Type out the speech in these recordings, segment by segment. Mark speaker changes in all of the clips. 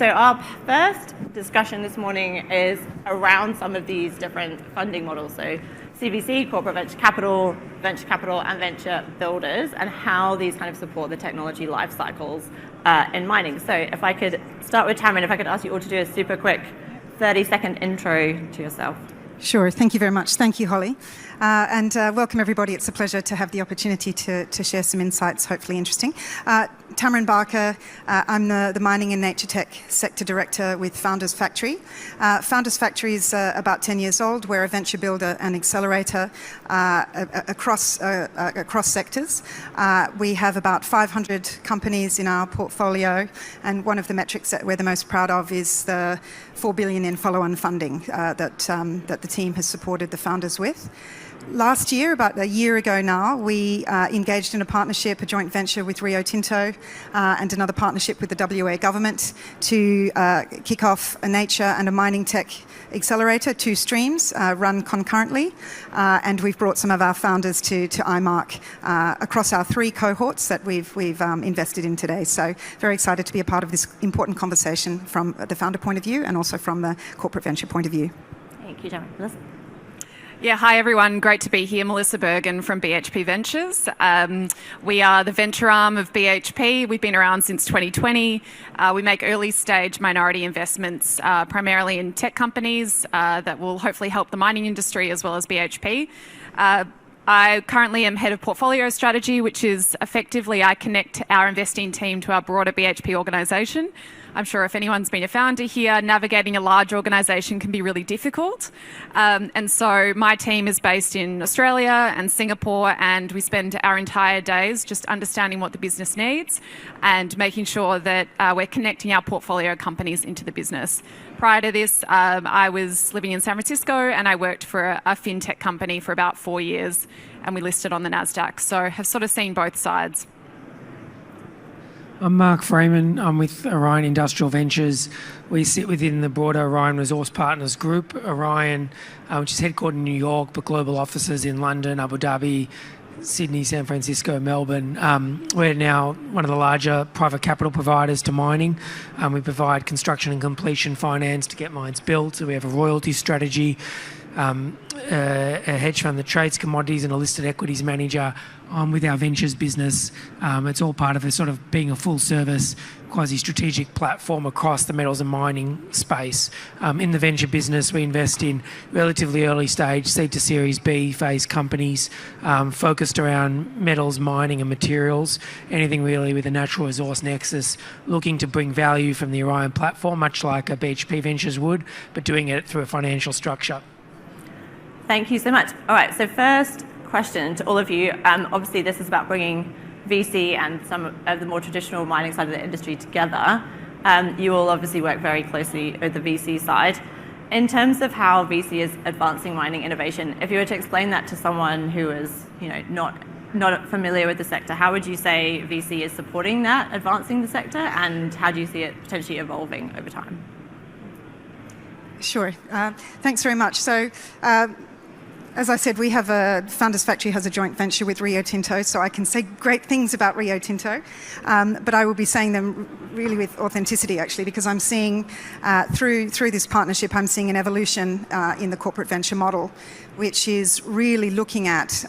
Speaker 1: So our first discussion this morning is around some of these different funding models. So CVC, corporate venture capital, and venture builders, and how these kind of support the technology life cycles in mining. So if I could start with Tamryn, if I could ask you all to do a super quick 30-second intro to yourself.
Speaker 2: Sure, thank you very much. Thank you, Holly. And welcome everybody. It's a pleasure to have the opportunity to share some insights, hopefully interesting. Tamryn Barker, I'm the Mining and Nature Tech Sector Director with Founders Factory. Founders Factory is about 10 years old. We're a venture builder and accelerator across sectors. We have about 500 companies in our portfolio, and one of the metrics that we're the most proud of is the $4 billion in follow-on funding that the team has supported the founders with. Last year, about a year ago now, we engaged in a partnership, a joint venture with Rio Tinto and another partnership with the WA government to kick off a nature and a mining tech accelerator, 2 streams run concurrently. And we've brought some of our founders to IMARC across our 3 cohorts that we've invested in today. So very excited to be a part of this important conversation from the founder point of view and also from the corporate venture point of view.
Speaker 1: Thank you, Tamryn. Melissa?
Speaker 3: Yeah, hi everyone. Great to be here. Melissa Bergin from BHP Ventures. We are the venture arm of BHP. We've been around since 2020. We make early stage minority investments primarily in tech companies that will hopefully help the mining industry as well as BHP. I currently am head of portfolio strategy, which is effectively I connect our investing team to our broader BHP organisation. I'm sure if anyone's been a founder here, navigating a large organisation can be really difficult. And so my team is based in Australia and Singapore, and we spend our entire days just understanding what the business needs and making sure that we're connecting our portfolio companies into the business. Prior to this, I was living in San Francisco and I worked for a fintech company for about 4 years, and we listed on the NASDAQ. So have sort of seen both sides.
Speaker 4: I'm Mark Frayman. I'm with Orion Industrial Ventures. We sit within the broader Orion Resource Partners Group. Orion, which is headquartered in New York, but global offices in London, Abu Dhabi, Sydney, San Francisco, Melbourne. We're now one of the larger private capital providers to mining. We provide construction and completion finance to get mines built. So we have a royalty strategy, a hedge fund that trades commodities, and a listed equities manager with our ventures business. It's all part of a sort of being a full service quasi-strategic platform across the metals and mining space. In the venture business, we invest in relatively early stage seed to Series B phase companies focused around metals, mining and materials, anything really with a natural resource nexus, looking to bring value from the Orion platform, much like a BHP Ventures would, but doing it through a financial structure.
Speaker 1: Thank you so much. All right, so first question to all of you. Obviously, this is about bringing VC and some of the more traditional mining side of the industry together. You all obviously work very closely with the VC side. In terms of how VC is advancing mining innovation, if you were to explain that to someone who is, not familiar with the sector, how would you say VC is supporting that, advancing the sector, and how do you see it potentially evolving over time?
Speaker 2: Sure. Thanks very much. So, as I said, Founders Factory has a joint venture with Rio Tinto, so I can say great things about Rio Tinto, but I will be saying them really with authenticity, actually, because I'm seeing, through this partnership, I'm seeing an evolution in the corporate venture model, which is really looking at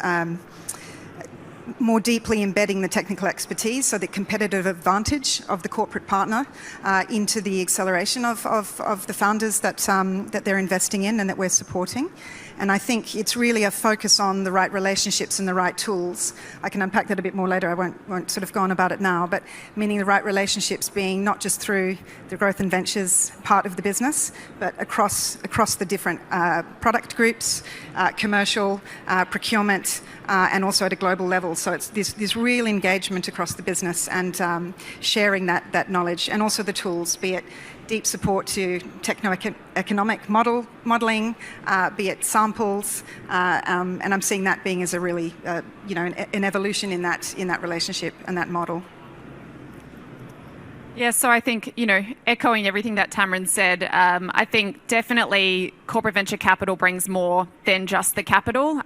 Speaker 2: more deeply embedding the technical expertise, so the competitive advantage of the corporate partner into the acceleration of the founders that they're investing in and that we're supporting. And I think it's really a focus on the right relationships and the right tools. I can unpack that a bit more later. I won't sort of go on about it now, but meaning the right relationships being not just through the growth and ventures part of the business, but across the different product groups, commercial, procurement, and also at a global level. So it's this real engagement across the business and sharing that knowledge, and also the tools, be it deep support to techno-economic modelling, be it samples, and I'm seeing that being as a really, an evolution in that relationship and that model.
Speaker 3: Yeah, so I think, echoing everything that Tamryn said, I think definitely corporate venture capital brings more than just the capital.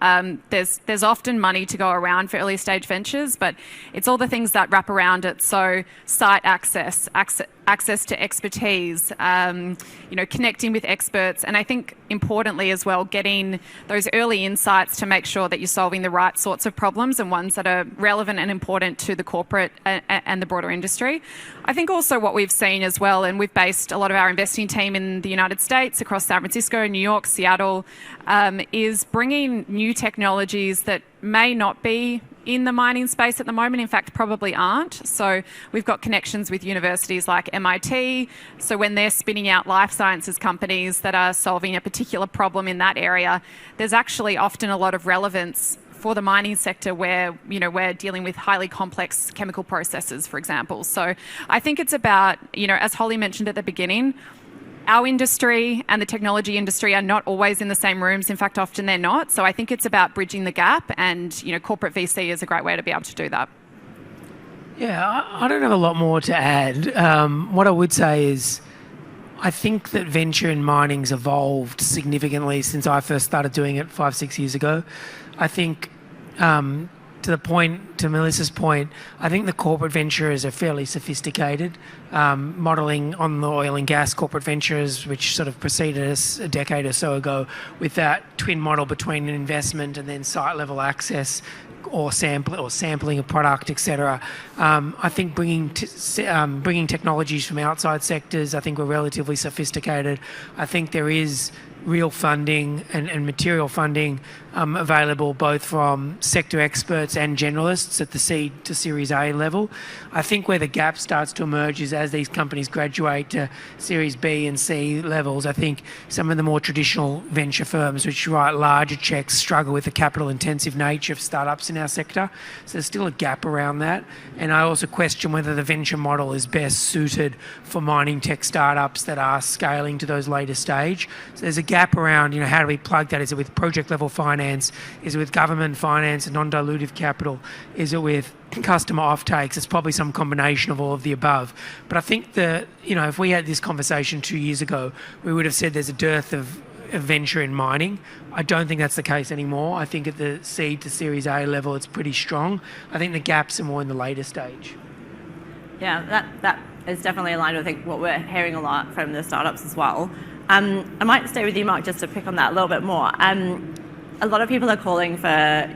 Speaker 3: There's often money to go around for early stage ventures, but it's all the things that wrap around it. So site access to expertise, connecting with experts, and I think importantly as well, getting those early insights to make sure that you're solving the right sorts of problems and ones that are relevant and important to the corporate and the broader industry. I think also what we've seen as well, and we've based a lot of our investing team in the United States, across San Francisco, New York, Seattle, is bringing new technologies that may not be in the mining space at the moment, in fact probably aren't. So we've got connections with universities like MIT, so when they're spinning out life sciences companies that are solving a particular problem in that area, there's actually often a lot of relevance for the mining sector where we're dealing with highly complex chemical processes, for example. So I think it's about, as Holly mentioned at the beginning, our industry and the technology industry are not always in the same rooms. In fact, often they're not. So I think it's about bridging the gap, and corporate VC is a great way to be able to do that.
Speaker 4: Yeah, I don't have a lot more to add. What I would say is I think that venture in mining's evolved significantly since I first started doing it 5-6 years ago. I think to Melissa's point, I think the corporate ventures are fairly sophisticated. Modelling on the oil and gas corporate ventures, which sort of preceded us a decade or so ago, with that twin model between an investment and then site level access or sampling a product, etc. I think bringing technologies from outside sectors, I think we're relatively sophisticated. I think there is real funding and material funding available both from sector experts and generalists at the seed to Series A level. I think where the gap starts to emerge is as these companies graduate to Series B and C levels. I think some of the more traditional venture firms which write larger checks struggle with the capital intensive nature of startups in our sector. So there's still a gap around that. And I also question whether the venture model is best suited for mining tech startups that are scaling to those later stage. So there's a gap around, how do we plug that? Is it with project level finance? Is it with government finance and non-dilutive capital? Is it with customer offtakes? It's probably some combination of all of the above. But I think that, if we had this conversation 2 years ago, we would have said there's a dearth of venture in mining. I don't think that's the case anymore. I think at the seed to Series A level, it's pretty strong. I think the gaps are more in the later stage.
Speaker 1: Yeah, that is definitely aligned with what we're hearing a lot from the startups as well. I might stay with you, Mark, just to pick on that a little bit more. A lot of people are calling for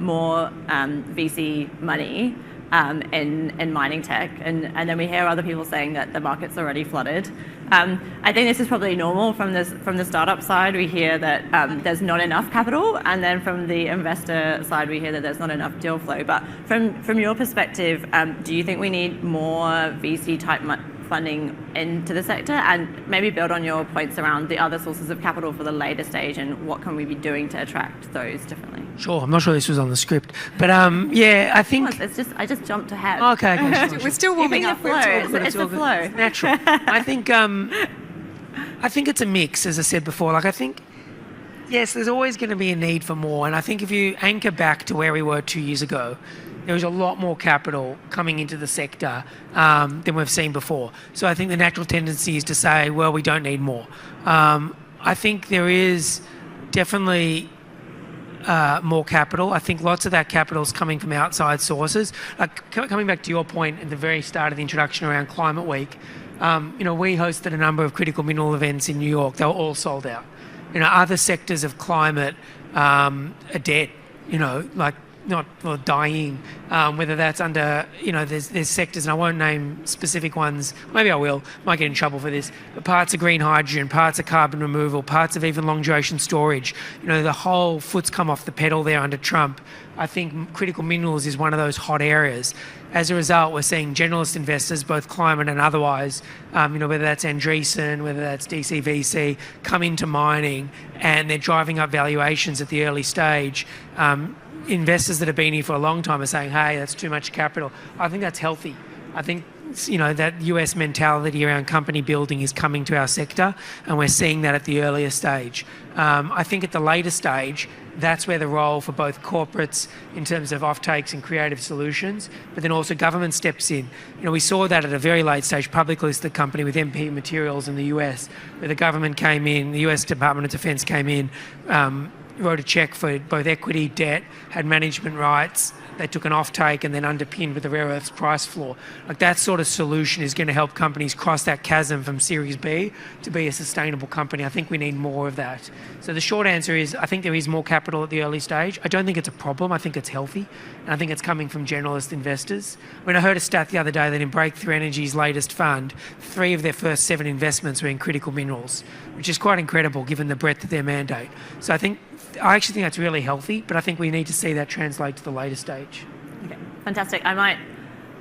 Speaker 1: more VC money in mining tech, and then we hear other people saying that the market's already flooded. I think this is probably normal from the startup side. We hear that there's not enough capital, and then from the investor side, we hear that there's not enough deal flow. But from your perspective, do you think we need more VC type funding into the sector, and maybe build on your points around the other sources of capital for the later stage, and what can we be doing to attract those differently?
Speaker 4: Sure, I'm not sure this was on the script, but I think
Speaker 1: I just jumped ahead.
Speaker 4: Okay, sure.
Speaker 2: We're still warming up.
Speaker 1: It's a flow.
Speaker 4: It's natural. I think it's a mix, as I said before. I think yes, there's always going to be a need for more, and I think if you anchor back to where we were 2 years ago, there was a lot more capital coming into the sector than we've seen before. So I think the natural tendency is to say, well, we don't need more. I think there is definitely more capital. I think lots of that capital is coming from outside sources. Coming back to your point at the very start of the introduction around Climate Week, we hosted a number of critical mineral events in New York. They were all sold out. Other sectors of climate are dead, not dying, whether that's under, there's sectors, and I won't name specific ones, maybe I will, might get in trouble for this, but parts of green hydrogen, parts of carbon removal, parts of even long duration storage, the whole foot's come off the pedal there under Trump. I think critical minerals is one of those hot areas. As a result, we're seeing generalist investors, both climate and otherwise, whether that's Andreessen, whether that's DCVC, come into mining, and they're driving up valuations at the early stage. Investors that have been here for a long time are saying, hey, that's too much capital. I think that's healthy. I think that US mentality around company building is coming to our sector, and we're seeing that at the earlier stage. I think at the later stage, that's where the role for both corporates in terms of offtakes and creative solutions, but then also government steps in. We saw that at a very late stage, publicly listed company with MP Materials in the US, where the government came in, the US Department of Defense came in, wrote a check for both equity, debt, had management rights. They took an offtake and then underpinned with a rare earths price floor. Like that sort of solution is going to help companies cross that chasm from Series B to be a sustainable company. I think we need more of that. So the short answer is I think there is more capital at the early stage. I don't think it's a problem. I think it's healthy. And I think it's coming from generalist investors. When I heard a stat the other day that in Breakthrough Energy's latest fund, 3 of their first 7 investments were in critical minerals, which is quite incredible given the breadth of their mandate. So I actually think that's really healthy, but I think we need to see that translate to the later stage.
Speaker 1: Okay, fantastic. I might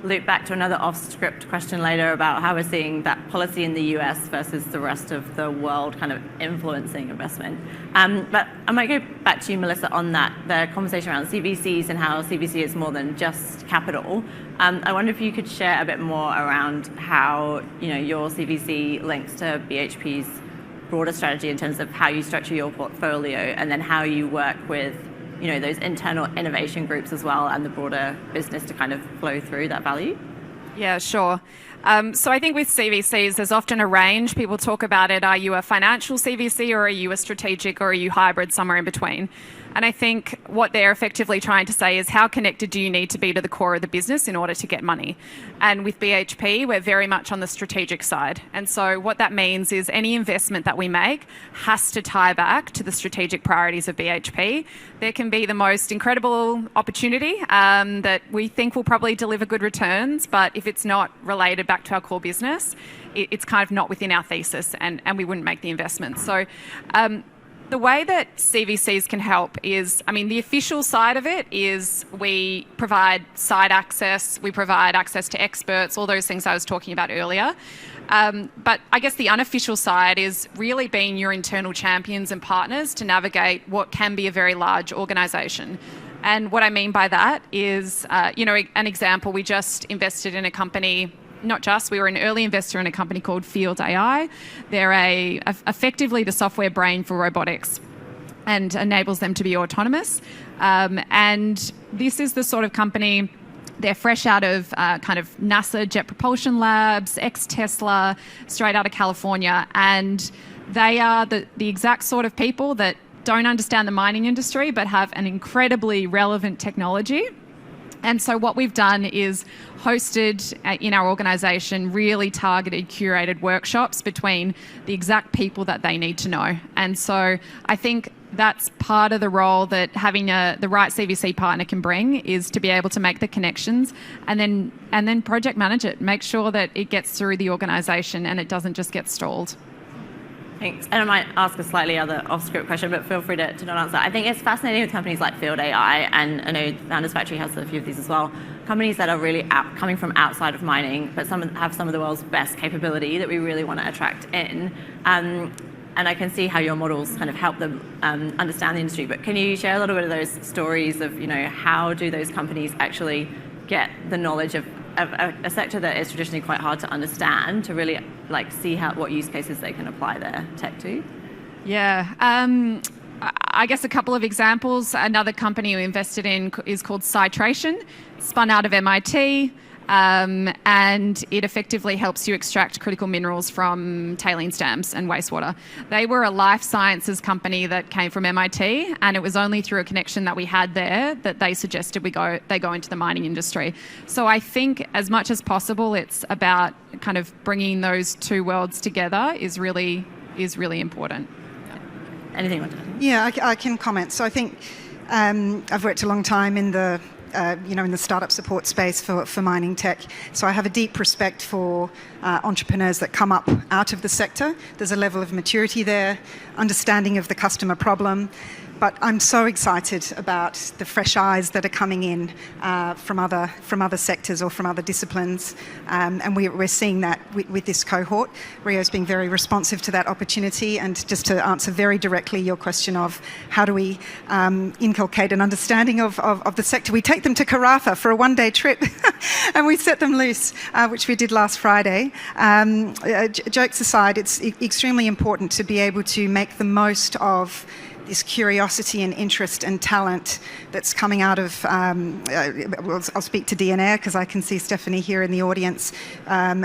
Speaker 1: loop back to another off-script question later about how we're seeing that policy in the US versus the rest of the world kind of influencing investment. But I might go back to you, Melissa, on that, the conversation around CVCs and how CVC is more than just capital. I wonder if you could share a bit more around how your CVC links to BHP's broader strategy in terms of how you structure your portfolio, and then how you work with those internal innovation groups as well and the broader business to kind of flow through that value.
Speaker 3: Yeah, sure. So I think with CVCs, there's often a range. People talk about it. Are you a financial CVC, or are you a strategic, or are you hybrid, somewhere in between? And I think what they're effectively trying to say is how connected do you need to be to the core of the business in order to get money? And with BHP, we're very much on the strategic side. And so what that means is any investment that we make has to tie back to the strategic priorities of BHP. There can be the most incredible opportunity that we think will probably deliver good returns, but if it's not related back to our core business, it's kind of not within our thesis, and we wouldn't make the investment. So the way that CVCs can help is, the official side of it is we provide site access, we provide access to experts, all those things I was talking about earlier. But I guess the unofficial side is really being your internal champions and partners to navigate what can be a very large organisation. And what I mean by that is, an example, we just invested in a company. We were an early investor in a company called Field AI. They're effectively the software brain for robotics and enables them to be autonomous. And this is the sort of company, they're fresh out of kind of NASA Jet Propulsion Labs, ex-Tesla, straight out of California. And they are the exact sort of people that don't understand the mining industry but have an incredibly relevant technology. And so what we've done is hosted in our organisation really targeted, curated workshops between the exact people that they need to know. And so I think that's part of the role that having the right CVC partner can bring, is to be able to make the connections and then project manage it, make sure that it gets through the organisation and it doesn't just get stalled.
Speaker 1: Thanks. And I might ask a slightly other off-script question, but feel free to not answer. I think it's fascinating with companies like Field AI, and I know Founders Factory has a few of these as well, companies that are really coming from outside of mining, but have some of the world's best capability that we really want to attract in. And I can see how your models kind of help them understand the industry. But can you share a little bit of those stories of, how do those companies actually get the knowledge of a sector that is traditionally quite hard to understand, to really see what use cases they can apply their tech to?
Speaker 3: Yeah. I guess a couple of examples. Another company we invested in is called Citration, spun out of MIT, and it effectively helps you extract critical minerals from tailings dams and wastewater. They were a life sciences company that came from MIT, and it was only through a connection that we had there that they suggested they go into the mining industry. So I think as much as possible, it's about kind of bringing those two worlds together is really important.
Speaker 1: Anything you want to add?
Speaker 2: Yeah, I can comment. So I think I've worked a long time in the in the startup support space for mining tech. So I have a deep respect for entrepreneurs that come up out of the sector. There's a level of maturity there, understanding of the customer problem. But I'm so excited about the fresh eyes that are coming in from other sectors or from other disciplines, and we're seeing that with this cohort. Rio's being very responsive to that opportunity, and just to answer very directly your question of how do we inculcate an understanding of the sector, we take them to Karratha for a one-day trip and we set them loose, which we did last Friday. Jokes aside, it's extremely important to be able to make the most of this curiosity and interest and talent that's coming out of, I'll speak to DNR because I can see Stephanie here in the audience.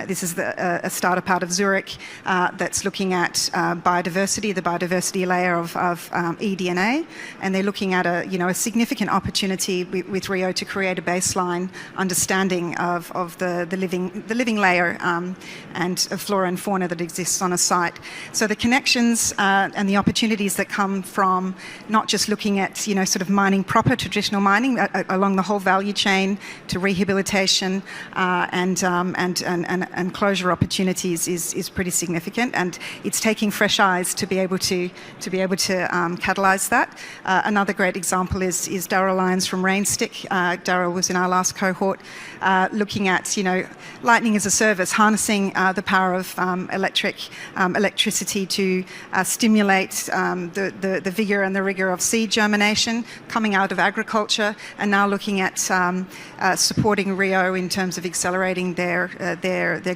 Speaker 2: This is a startup out of Zurich that's looking at biodiversity, the biodiversity layer of eDNA, and they're looking at a significant opportunity with Rio to create a baseline understanding of the living layer and of flora and fauna that exists on a site. So the connections and the opportunities that come from not just looking at sort of mining proper, traditional mining along the whole value chain to rehabilitation and closure opportunities is pretty significant, and it's taking fresh eyes to be able to catalyse that. Another great example is Darryl Lyons from Rainstick. Darryl was in our last cohort, looking at lightning as a service, harnessing the power of electricity to stimulate the vigour and the rigour of seed germination coming out of agriculture, and now looking at supporting Rio in terms of accelerating their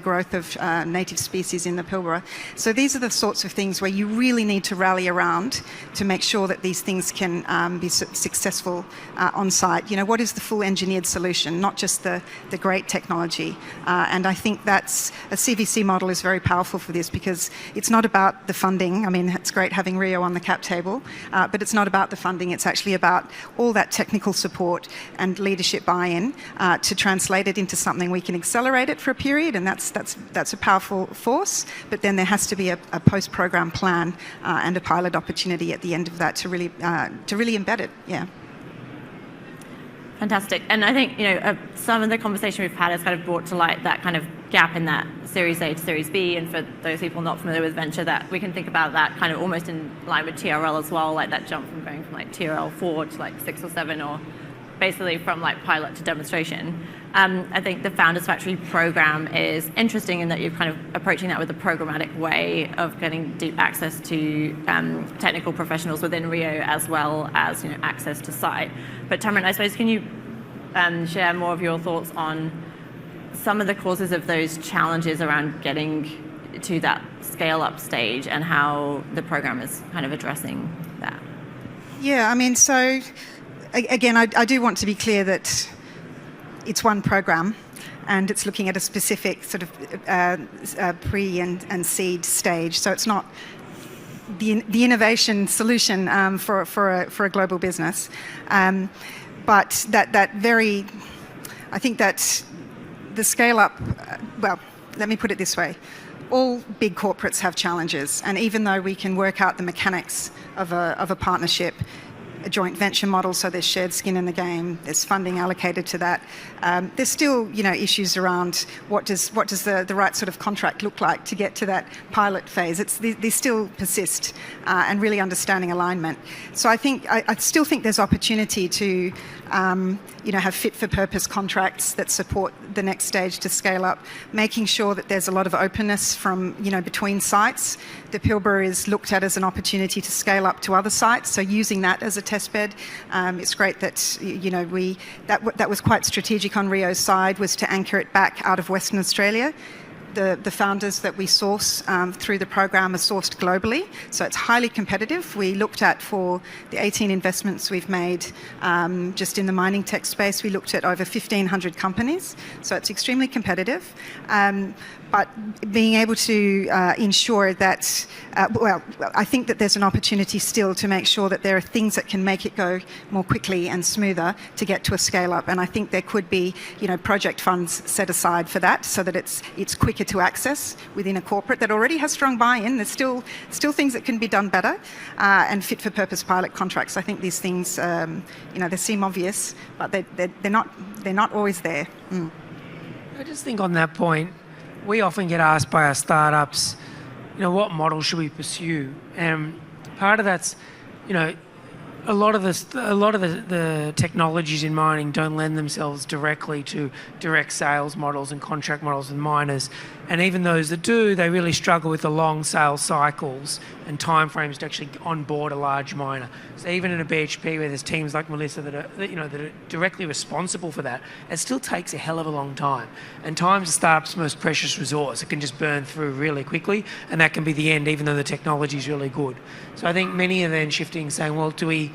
Speaker 2: growth of native species in the Pilbara. So these are the sorts of things where you really need to rally around to make sure that these things can be successful on site. What is the full engineered solution, not just the great technology? And I think that's a CVC model is very powerful for this, because it's not about the funding. I mean, it's great having Rio on the cap table, but it's not about the funding. It's actually about all that technical support and leadership buy-in to translate it into something we can accelerate it for a period, and that's a powerful force. But then there has to be a post-program plan and a pilot opportunity at the end of that to really embed it. Yeah.
Speaker 1: Fantastic. And I think some of the conversation we've had has kind of brought to light that kind of gap in that Series A to Series B, and for those people not familiar with venture, that we can think about that kind of almost in line with TRL as well, like that jump from going from like TRL 4 to like 6 or 7, or basically from like pilot to demonstration. I think the Founders Factory program is interesting in that you're kind of approaching that with a programmatic way of getting deep access to technical professionals within Rio, as well as access to site. But Tamryn, I suppose, can you share more of your thoughts on some of the causes of those challenges around getting to that scale-up stage, and how the program is kind of addressing that?
Speaker 2: Yeah, I mean, so again, I do want to be clear that it's one program, and it's looking at a specific sort of pre and seed stage. So it's not the innovation solution for a global business, but I think that the scale up. Well, let me put it this way: all big corporates have challenges, and even though we can work out the mechanics of a partnership, a joint venture model, so there's shared skin in the game, there's funding allocated to that. There's still, issues around what does the right sort of contract look like to get to that pilot phase. They still persist, and really understanding alignment. So I still think there's opportunity to, have fit-for-purpose contracts that support the next stage to scale up, making sure that there's a lot of openness from, between sites. The Pilbara is looked at as an opportunity to scale up to other sites, so using that as a test bed. It's great that that was quite strategic on Rio's side, was to anchor it back out of Western Australia. The founders that we source through the program are sourced globally, so it's highly competitive. We looked at, for the 18 investments we've made just in the mining tech space, we looked at over 1,500 companies, so it's extremely competitive. But being able to ensure that, I think that there's an opportunity still to make sure that there are things that can make it go more quickly and smoother to get to a scale up. And I think there could be, project funds set aside for that, so that it's quicker to access within a corporate that already has strong buy-in. There's still things that can be done better, and fit-for-purpose pilot contracts. I think these things, they seem obvious, but they're not always there.
Speaker 4: I just think on that point, we often get asked by our startups, what model should we pursue? And part of that's, a lot of the technologies in mining don't lend themselves directly to direct sales models and contract models with miners. And even those that do, they really struggle with the long sales cycles and timeframes to actually onboard a large miner. So even in a BHP where there's teams like Melissa that are directly responsible for that, it still takes a hell of a long time. And time's a startup's most precious resource. It can just burn through really quickly, and that can be the end, even though the technology is really good. So I think many are then shifting, saying, well, do we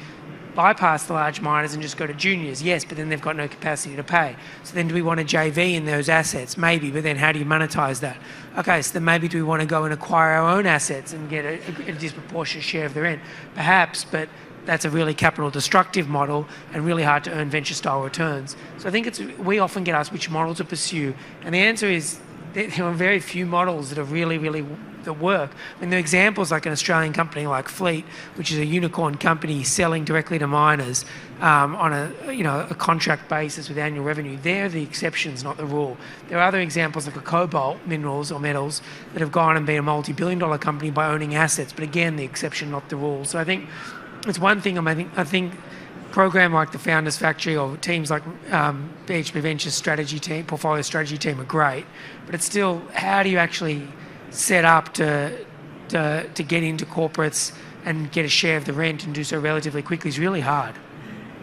Speaker 4: bypass the large miners and just go to juniors? Yes, but then they've got no capacity to pay. So then do we want a JV in those assets? Maybe, but then how do you monetize that? Okay, so then maybe do we want to go and acquire our own assets and get a disproportionate share of the rent? Perhaps, but that's a really capital destructive model and really hard to earn venture style returns. So I think we often get asked which model to pursue, and the answer is there are very few models that are really that work. I mean, the examples like an Australian company like Fleet, which is a unicorn company selling directly to miners on a contract basis with annual revenue. They're the exceptions, not the rule. There are other examples like a cobalt minerals or metals that have gone and been a multi-billion-dollar company by owning assets, but again, the exception, not the rule. So I think it's one thing. I think program like the Founders Factory or teams like BHP Ventures strategy team, portfolio strategy team are great, but it's still, how do you actually set up to get into corporates and get a share of the rent and do so relatively quickly is really hard.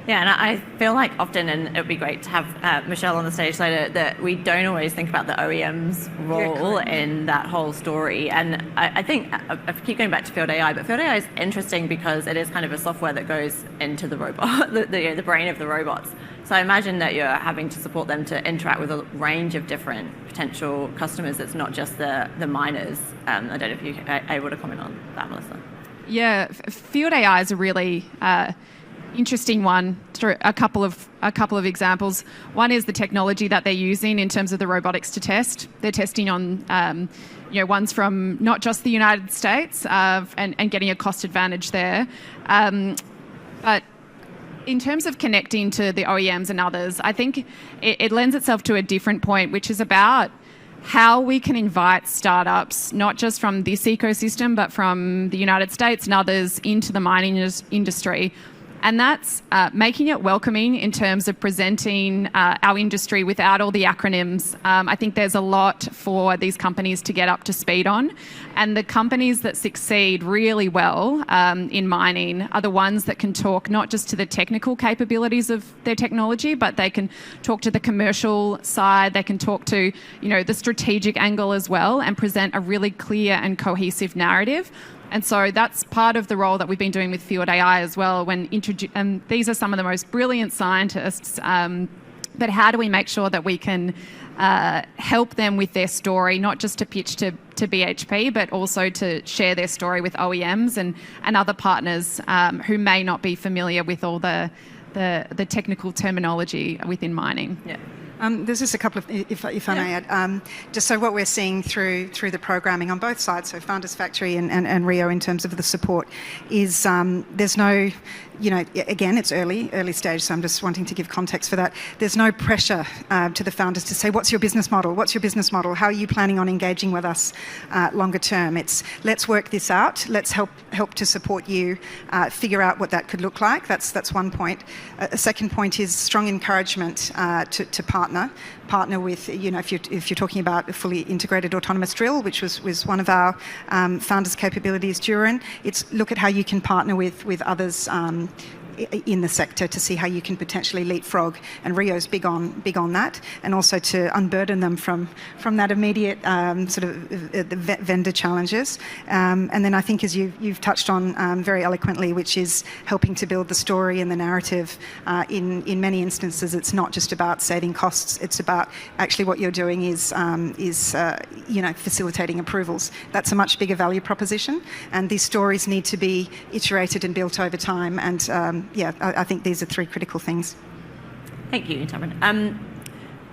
Speaker 1: Yeah, and I feel like often, and it would be great to have Michelle on the stage later, that we don't always think about the OEM's role in that whole story. And I think, I keep going back to Field AI, but Field AI is interesting because it is kind of a software that goes into the robot, the brain of the robots. So I imagine that you're having to support them to interact with a range of different potential customers. It's not just the miners. I don't know if you're able to comment on that, Melissa.
Speaker 3: Yeah, Field AI is a really interesting one. Through a couple of examples. One is the technology that they're using in terms of the robotics to test. They're testing on ones from not just the United States and getting a cost advantage there, but in terms of connecting to the OEMs and others, I think it lends itself to a different point, which is about how we can invite startups, not just from this ecosystem, but from the United States and others, into the mining industry. And that's making it welcoming in terms of presenting our industry without all the acronyms. I think there's a lot for these companies to get up to speed on. And the companies that succeed really well in mining are the ones that can talk not just to the technical capabilities of their technology, but they can talk to the commercial side, they can talk to the strategic angle as well, and present a really clear and cohesive narrative. And so that's part of the role that we've been doing with Field AI as well. These are some of the most brilliant scientists, but how do we make sure that we can help them with their story, not just to pitch to BHP, but also to share their story with OEMs and other partners who may not be familiar with all the technical terminology within mining.
Speaker 1: Yeah.
Speaker 2: There's just a couple of, if I may add, just so what we're seeing through the programming on both sides, so Founders Factory and Rio in terms of the support, is there's no, again, it's early stage, so I'm just wanting to give context for that. There's no pressure to the founders to say, what's your business model? What's your business model? How are you planning on engaging with us longer term? It's, let's work this out. Let's help to support you figure out what that could look like. That's one point. A second point is strong encouragement to partner with, if you're talking about a fully integrated autonomous drill, which was one of our founders' capabilities during, it's look at how you can partner with others in the sector to see how you can potentially leapfrog, and Rio's big on that, and also to unburden them from that immediate sort of vendor challenges. And then I think, as you've touched on very eloquently, which is helping to build the story and the narrative. In many instances, it's not just about saving costs; it's about actually what you're doing is facilitating approvals. That's a much bigger value proposition, and these stories need to be iterated and built over time. And I think these are three critical things.
Speaker 1: Thank you, Tamryn.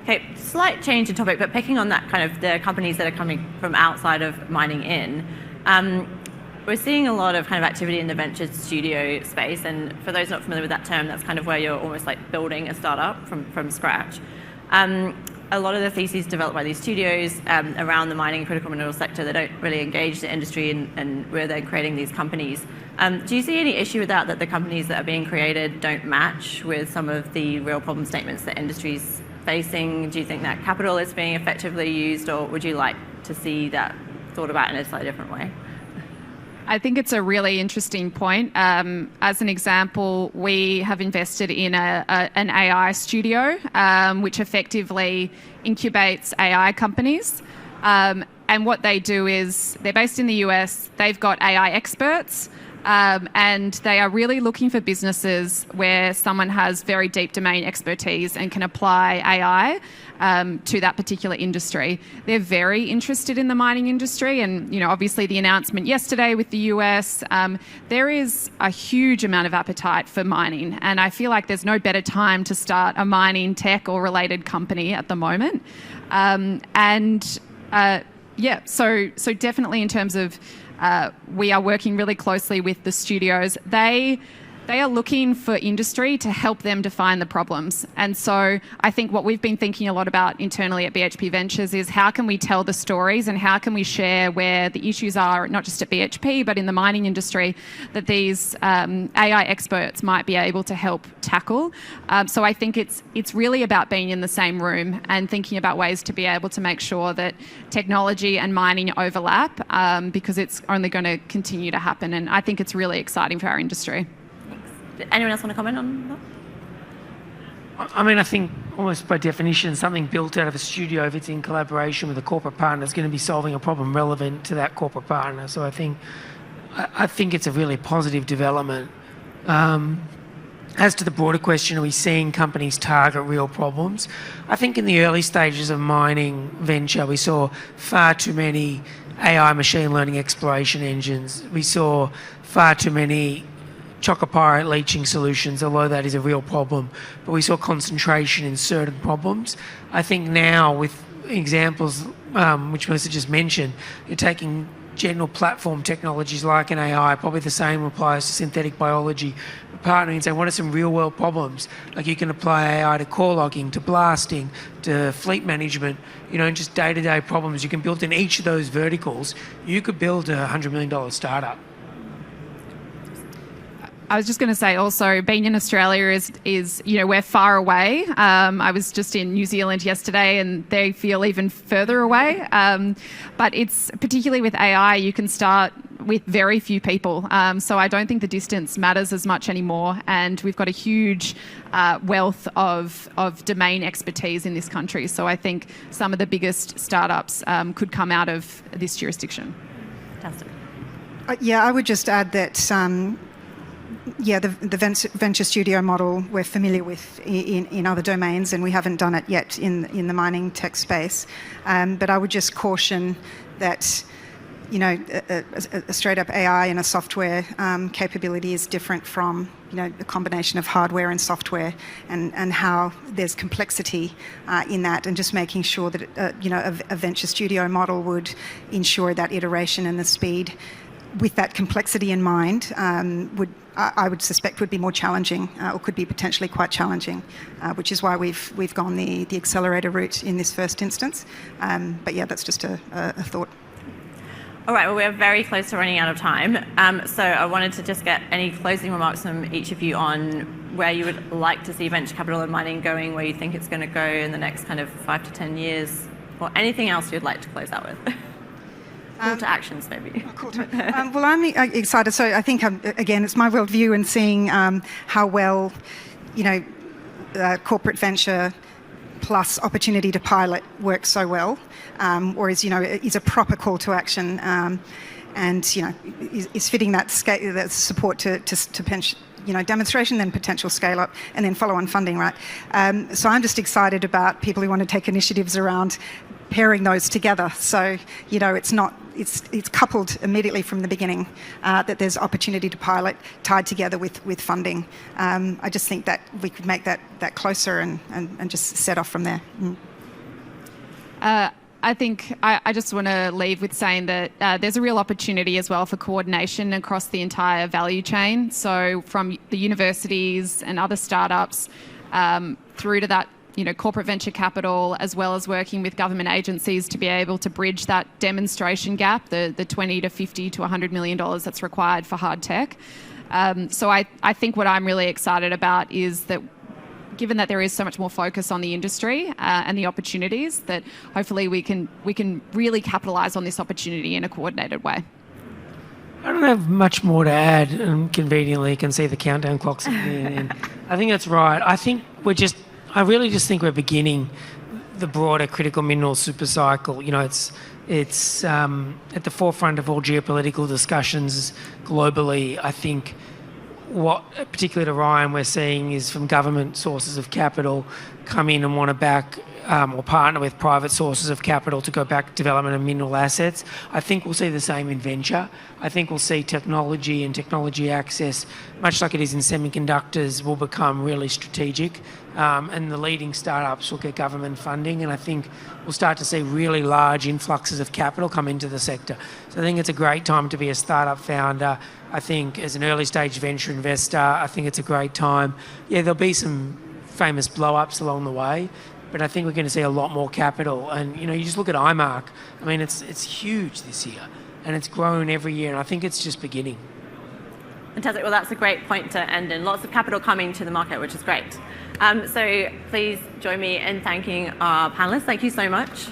Speaker 1: Okay, slight change in topic, but picking on that kind of the companies that are coming from outside of mining in, we're seeing a lot of kind of activity in the venture studio space, and for those not familiar with that term, that's kind of where you're almost like building a startup from scratch. a lot of the theses developed by these studios around the mining and critical mineral sector, they don't really engage the industry and where they're creating these companies. Do you see any issue with that the companies that are being created don't match with some of the real problem statements that industry's facing? Do you think that capital is being effectively used, or would you like to see that thought about in a slightly different way?
Speaker 3: I think it's a really interesting point. As an example, we have invested in an AI studio, which effectively incubates AI companies. And what they do is they're based in the US, they've got AI experts, and they are really looking for businesses where someone has very deep domain expertise and can apply AI to that particular industry. They're very interested in the mining industry, and obviously the announcement yesterday with the US, there is a huge amount of appetite for mining, and I feel like there's no better time to start a mining tech or related company at the moment. So definitely in terms of we are working really closely with the studios. They are looking for industry to help them define the problems. And so I think what we've been thinking a lot about internally at BHP Ventures is how can we tell the stories and how can we share where the issues are, not just at BHP, but in the mining industry, that these AI experts might be able to help tackle. So I think it's really about being in the same room and thinking about ways to be able to make sure that technology and mining overlap, because it's only going to continue to happen. And I think it's really exciting for our industry.
Speaker 1: Anyone else want to comment on that?
Speaker 4: I mean, I think almost by definition, something built out of a studio, if it's in collaboration with a corporate partner, is going to be solving a problem relevant to that corporate partner. So I think it's a really positive development. As to the broader question, are we seeing companies target real problems? I think in the early stages of mining venture, we saw far too many AI machine learning exploration engines. We saw far too many chalcopyrite leaching solutions, although that is a real problem. But we saw concentration in certain problems. I think now with examples, which Melissa just mentioned, you're taking general platform technologies like an AI, probably the same applies to synthetic biology, partnering and saying, what are some real world problems? Like you can apply AI to core logging, to blasting, to fleet management, just day-to-day problems. You can build in each of those verticals. You could build a $100 million startup.
Speaker 3: I was just going to say also, being in Australia is we're far away. I was just in New Zealand yesterday and they feel even further away. But it's particularly with AI, you can start with very few people. So I don't think the distance matters as much anymore. And we've got a huge wealth of domain expertise in this country. So I think some of the biggest startups could come out of this jurisdiction.
Speaker 1: Fantastic.
Speaker 2: I would just add that the venture studio model we're familiar with in other domains, and we haven't done it yet in the mining tech space. But I would just caution that a straight up AI and a software capability is different from the combination of hardware and software, and how there's complexity in that, and just making sure that a venture studio model would ensure that iteration and the speed with that complexity in mind I would suspect would be more challenging, or could be potentially quite challenging, which is why we've gone the accelerator route in this first instance. But yeah, that's just a thought.
Speaker 1: All right, well, we're very close to running out of time. So I wanted to just get any closing remarks from each of you on where you would like to see venture capital and mining going, where you think it's going to go in the next kind of 5 to 10 years, or anything else you'd like to close out with. Call to actions, maybe.
Speaker 2: Well, I'm excited. So I think, again, it's my worldview and seeing how well, corporate venture plus opportunity to pilot works so well, or is a proper call to action, and is fitting that support to pension. Demonstration, then potential scale up, and then follow on funding, right? So I'm just excited about people who want to take initiatives around pairing those together. So, it's coupled immediately from the beginning, that there's opportunity to pilot tied together with funding. I just think that we could make that closer and just set off from there.
Speaker 3: I think I just want to leave with saying that there's a real opportunity as well for coordination across the entire value chain. So from the universities and other startups through to that corporate venture capital, as well as working with government agencies to be able to bridge that demonstration gap, the $20 to $50 to $100 million that's required for hard tech. So I think what I'm really excited about is that given that there is so much more focus on the industry and the opportunities, that hopefully we can really capitalise on this opportunity in a coordinated way.
Speaker 4: I don't have much more to add, and conveniently you can see the countdown clocks at the end. I think that's right. I really just think we're beginning the broader critical mineral super cycle. It's at the forefront of all geopolitical discussions globally. I think what, particularly at Orion, we're seeing is from government sources of capital come in and want to back or partner with private sources of capital to go back development of mineral assets. I think we'll see the same in venture. I think we'll see technology and technology access, much like it is in semiconductors, will become really strategic. And the leading startups will get government funding, and I think we'll start to see really large influxes of capital come into the sector. So I think it's a great time to be a startup founder. I think as an early stage venture investor, I think it's a great time. Yeah, there'll be some famous blow-ups along the way, but I think we're going to see a lot more capital. And you just look at IMARC. I mean, it's huge this year, and it's grown every year, and I think it's just beginning.
Speaker 1: Fantastic. Well, that's a great point to end in. Lots of capital coming to the market, which is great. So please join me in thanking our panelists. Thank you so much.